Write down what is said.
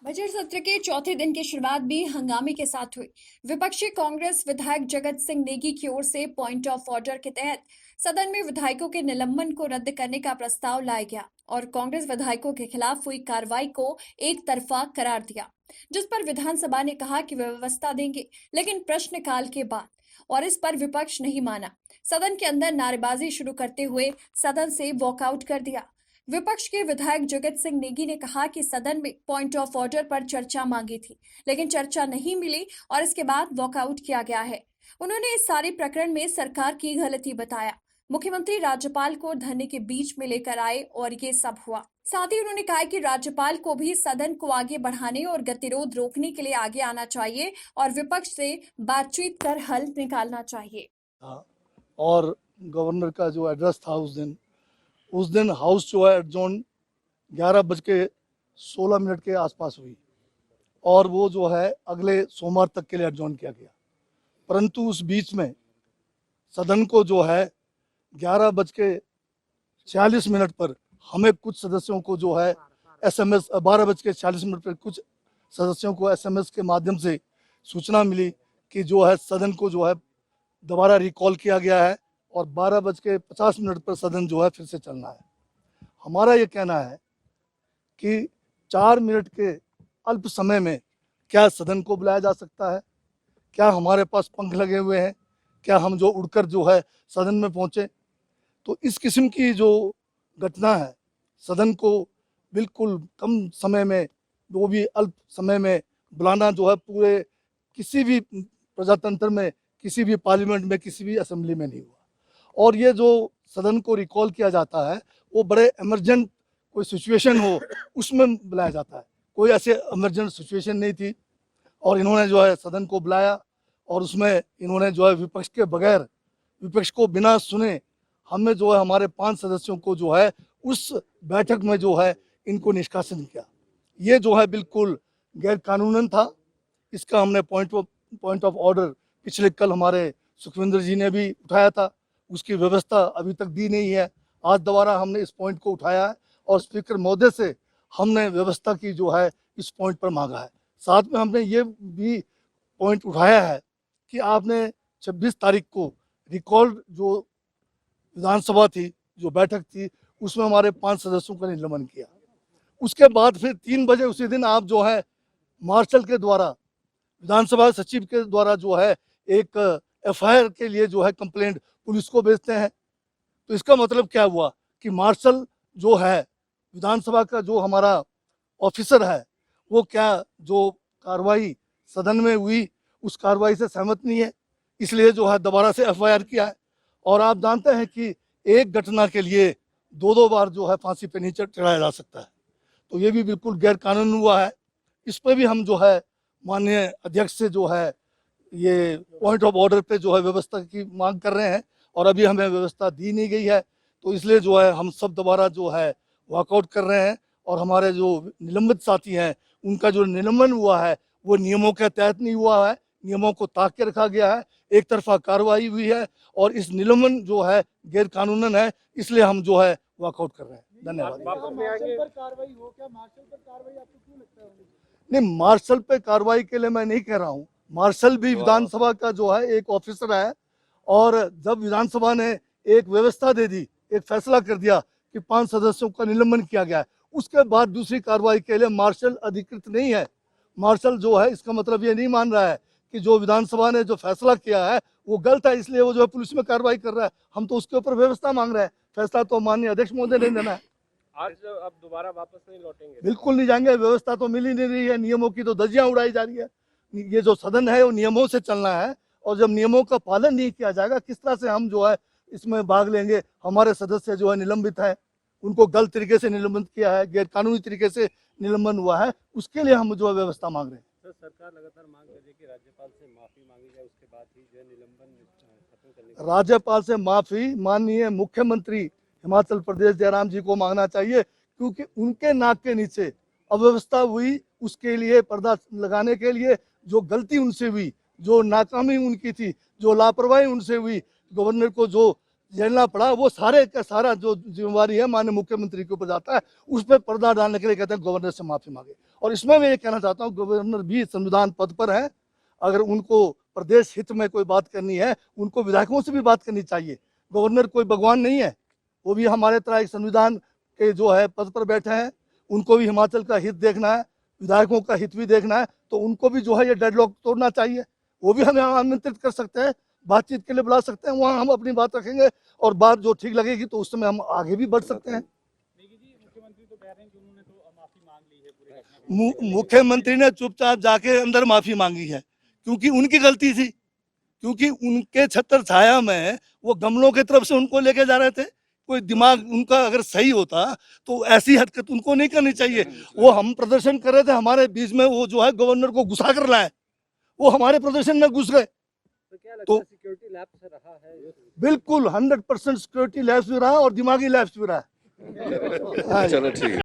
Budget सत्र के चौथे दिन की शुरुआत भी हंगामे के साथ हुई। विपक्षी कांग्रेस विधायक जगत सिंह नेगी की ओर से पॉइंट ऑफ ऑर्डर के तहत सदन में विधायकों के निलंबन को रद्द करने का प्रस्ताव लाया गया और कांग्रेस विधायकों के खिलाफ हुई कार्रवाई को एक तरफा करार दिया, जिस पर विधानसभा ने कहा कि वे व्यवस्था देंगे, लेकिन प्रश्नकाल के बाद, और इस पर विपक्ष नहीं माना। सदन के अंदर नारेबाजी शुरू करते हुए सदन से वॉकआउट कर दिया। विपक्ष के विधायक जगत सिंह नेगी ने कहा कि सदन में पॉइंट ऑफ ऑर्डर पर चर्चा मांगी थी, लेकिन चर्चा नहीं मिली और इसके बाद वॉकआउट किया गया है। उन्होंने इस सारे प्रकरण में सरकार की गलती बताया। मुख्यमंत्री राज्यपाल को धरने के बीच में लेकर आए और ये सब हुआ। साथ ही उन्होंने कहा कि राज्यपाल को भी सदन को आगे बढ़ाने और गतिरोध रोकने के लिए आगे आना चाहिए और विपक्ष से बातचीत कर हल निकालना चाहिए। और गवर्नर का जो एड्रेस था उस दिन हाउस जो है एडजॉर्न 11:16 के आसपास हुई और वो जो है अगले सोमवार तक के लिए एडजॉर्न किया गया। परंतु उस बीच में सदन को जो है 11:46 पर हमें कुछ सदस्यों को जो है SMS 12:46 पर कुछ सदस्यों को SMS के माध्यम से सूचना मिली कि जो है सदन को जो है दोबारा रिकॉल किया गया है और 12:50 पर सदन जो है फिर से चलना है। हमारा ये कहना है कि 4 मिनट के अल्प समय में क्या सदन को बुलाया जा सकता है? क्या हमारे पास पंख लगे हुए हैं? क्या हम जो उड़कर जो है सदन में पहुँचे? तो इस किस्म की जो घटना है, सदन को बिल्कुल कम समय में, वो भी अल्प समय में बुलाना जो है पूरे किसी भी प्रजातंत्र में, किसी भी पार्लियामेंट में, किसी भी असेंबली में नहीं हुआ। और ये जो सदन को रिकॉल किया जाता है वो बड़े इमरजेंट कोई सिचुएशन हो उसमें बुलाया जाता है। कोई ऐसे इमरजेंट सिचुएशन नहीं थी और इन्होंने जो है सदन को बुलाया और उसमें इन्होंने जो है विपक्ष के बगैर, विपक्ष को बिना सुने हमें जो है हमारे 5 सदस्यों को जो है उस बैठक में जो है इनको निष्कासन किया। ये जो है बिल्कुल गैर कानूनन था। इसका हमने पॉइंट ऑफ ऑर्डर पिछले कल हमारे सुखविंदर जी ने भी उठाया था, उसकी व्यवस्था अभी तक दी नहीं है। आज दोबारा हमने इस पॉइंट को उठाया है और स्पीकर महोदय से हमने व्यवस्था की जो है इस पॉइंट पर मांगा है। साथ में हमने ये भी पॉइंट उठाया है कि आपने 26 तारीख को रिकॉल्ड जो विधानसभा थी, जो बैठक थी, उसमें हमारे 5 सदस्यों का निलंबन किया। उसके बाद फिर 3 बजे उसी दिन आप जो है मार्शल के द्वारा, विधानसभा सचिव के द्वारा जो है एक FIR के लिए जो है कंप्लेंट पुलिस को भेजते हैं। तो इसका मतलब क्या हुआ कि मार्शल जो है विधानसभा का जो हमारा ऑफिसर है, वो क्या जो कार्रवाई सदन में हुई उस कार्रवाई से सहमत नहीं है, इसलिए जो है दोबारा से FIR किया है। और आप जानते हैं कि एक घटना के लिए 2-2 बार जो है फांसी पे नहीं चढ़ाया जा सकता है। तो ये भी बिल्कुल गैर कानून हुआ है। इस पर भी हम जो है माननीय अध्यक्ष से जो है ये पॉइंट ऑफ ऑर्डर पे जो है व्यवस्था की मांग कर रहे हैं और अभी हमें व्यवस्था दी नहीं गई है। तो इसलिए जो है हम सब दोबारा जो है वॉकआउट कर रहे हैं और हमारे जो निलंबित साथी हैं उनका जो निलंबन हुआ है वो नियमों के तहत नहीं हुआ है, नियमों को ताक के रखा गया है, एक तरफा कार्रवाई हुई है और इस निलंबन जो है गैर कानूनन है, इसलिए हम जो है वॉकआउट कर रहे हैं। धन्यवाद। नहीं, मार्शल पे कार्रवाई के लिए मैं नहीं कह रहा हूँ। मार्शल भी विधानसभा का जो है एक ऑफिसर है और जब विधानसभा ने एक व्यवस्था दे दी, एक फैसला कर दिया कि 5 सदस्यों का निलंबन किया गया है, उसके बाद दूसरी कार्रवाई के लिए मार्शल अधिकृत नहीं है। मार्शल जो है इसका मतलब ये नहीं मान रहा है कि जो विधानसभा ने जो फैसला किया है वो गलत है, इसलिए वो जो है पुलिस में कार्रवाई कर रहा है। हम तो उसके ऊपर व्यवस्था मांग रहे हैं। फैसला तो माननीय अध्यक्ष महोदय ने देना है। आज अब दोबारा वापस नहीं लौटेंगे? बिल्कुल नहीं जाएंगे। व्यवस्था तो मिल ही नहीं रही है, नियमों की तो धज्जियां उड़ाई जा रही है। ये जो सदन है वो नियमों से चलना है और जब नियमों का पालन नहीं किया जाएगा, किस तरह से हम जो है इसमें भाग लेंगे? हमारे सदस्य जो है निलंबित है, उनको गलत तरीके से निलंबित किया है, गैर कानूनी तरीके से निलंबन हुआ है, उसके लिए हम जो है व्यवस्था मांग रहे हैं। सर, सरकार लगातार मांग कर रही है कि राज्यपाल से माफी मांगी जाए, उसके बाद ही जो है निलंबन खत्म करने। राज्यपाल से माफी माननीय मुख्यमंत्री हिमाचल प्रदेश जयराम जी को मांगना चाहिए, क्योंकि उनके नाक के नीचे अव्यवस्था हुई, उसके लिए पर्दा लगाने के लिए जो गलती उनसे हुई, जो नाकामी उनकी थी, जो लापरवाही उनसे हुई, गवर्नर को जो झेलना पड़ा, वो सारे का सारा जो जिम्मेवारी है माननीय मुख्यमंत्री के ऊपर जाता है। उस पर पर्दा डालने के लिए कहते हैं गवर्नर से माफी मांगे और इसमें मैं ये कहना चाहता हूँ गवर्नर भी संविधान पद पर है, अगर उनको प्रदेश हित में कोई बात करनी है उनको विधायकों से भी बात करनी चाहिए। गवर्नर कोई भगवान नहीं है, वो भी हमारे तरह एक संविधान के जो है पद पर बैठे हैं, उनको भी हिमाचल का हित देखना है, विधायकों का हित भी देखना है, तो उनको भी जो है ये डेडलॉक तोड़ना चाहिए। वो भी हमें आमंत्रित कर सकते हैं, बातचीत के लिए बुला सकते हैं, वहाँ हम अपनी बात रखेंगे और बात जो ठीक लगेगी तो उस समय हम आगे भी बढ़ सकते हैं। मुख्यमंत्री तो कह रहे हैं कि उन्होंने तो माफी मांग ली है पूरे घटना के मुख्यमंत्री ने चुपचाप जाके अंदर माफी मांगी है, क्योंकि उनकी गलती थी, क्योंकि उनके छत्र छाया में वो गमलों की तरफ से उनको लेके जा रहे थे। कोई दिमाग उनका अगर सही होता तो ऐसी हरकत उनको नहीं करनी चाहिए। वो हम प्रदर्शन कर रहे थे, हमारे बीच में वो जो है गवर्नर को घुसा कर लाए, वो हमारे प्रदर्शन में घुस गए। तो क्या लगता तो है सिक्योरिटी लैप्स रहा है? बिल्कुल 100% सिक्योरिटी लैप्स भी रहा और दिमागी लैप्स भी रहा है। चलो ठीक है।